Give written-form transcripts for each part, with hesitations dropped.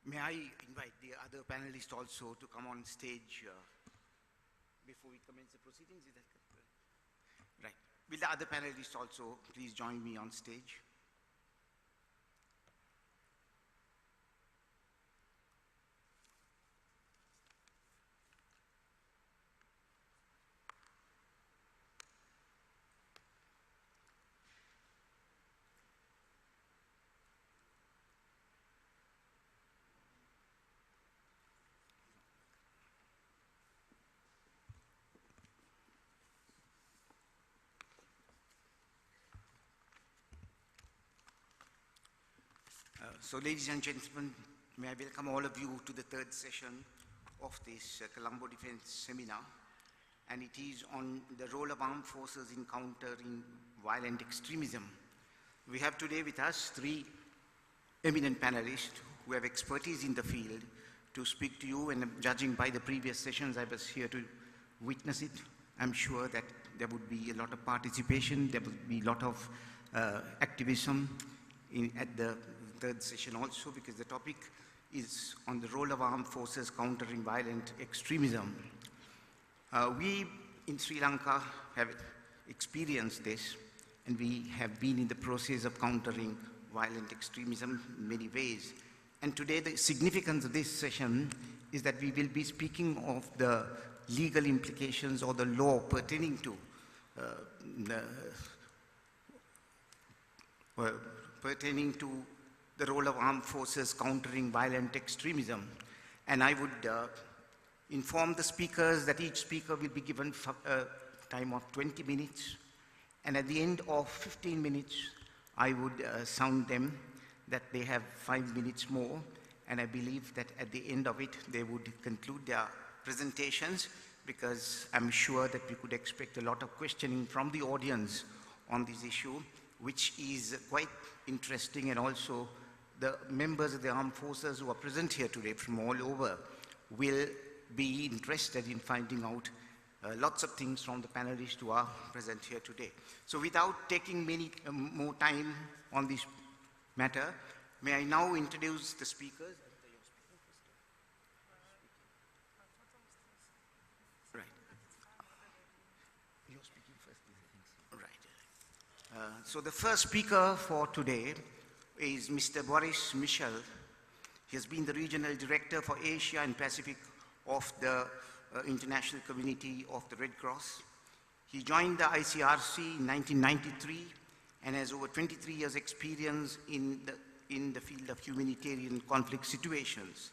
May I invite the other panelists also to come on stage before we commence the proceedings? Is that correct? Right. Will the other panelists also please join me on stage? So ladies and gentlemen, may I welcome all of you to the third session of this Colombo Defense Seminar, and it is on the role of armed forces in countering violent extremism. We have today with us three eminent panelists who have expertise in the field to speak to you, and judging by the previous sessions I was here to witness it, I'm sure that there would be a lot of participation, there would be a lot of activism at the third session also, because the topic is on the role of armed forces countering violent extremism. We in Sri Lanka have experienced this, and we have been in the process of countering violent extremism in many ways. And today the significance of this session is that we will be speaking of the legal implications or the law pertaining to the role of armed forces countering violent extremism. And I would inform the speakers that each speaker will be given a time of 20 minutes. And at the end of 15 minutes, I would sound them that they have 5 minutes more. And I believe that at the end of it, they would conclude their presentations, because I'm sure that we could expect a lot of questioning from the audience on this issue, which is quite interesting, and also the members of the armed forces who are present here today from all over will be interested in finding out lots of things from the panelists who are present here today. So without taking many more time on this matter, may I now introduce the speakers. Right. You're speaking first, right. So the first speaker for today is Mr. Boris Michel. He has been the Regional Director for Asia and Pacific of the International Community of the Red Cross. He joined the ICRC in 1993 and has over 23 years experience in the field of humanitarian conflict situations.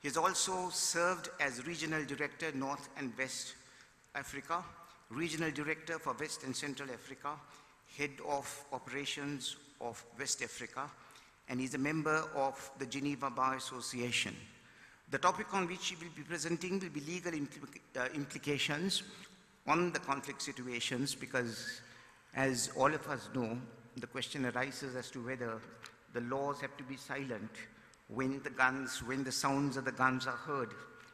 He has also served as Regional Director North and West Africa, Regional Director for West and Central Africa, Head of Operations of West Africa, and is a member of the Geneva Bar Association. The topic on which he will be presenting will be legal implications on the conflict situations, because as all of us know, the question arises as to whether the laws have to be silent when the sounds of the guns are heard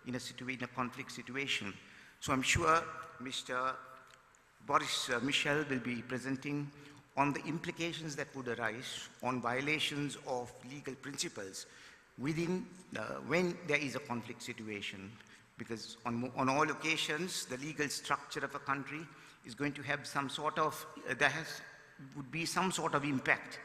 in a conflict situation. So I'm sure Mr. Boris Michel will be presenting on the implications that would arise on violations of legal principles when there is a conflict situation. Because on all occasions, the legal structure of a country is going to have some sort of, would be some sort of impact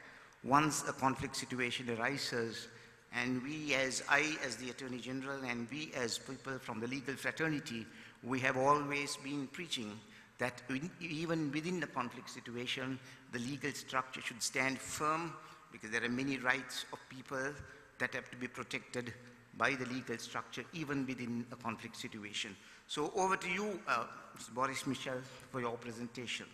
once a conflict situation arises. And we as the Attorney General, and we as people from the legal fraternity, we have always been preaching that even within the conflict situation, the legal structure should stand firm, because there are many rights of people that have to be protected by the legal structure, even within a conflict situation. So over to you, Mr. Boris Michel, for your presentation.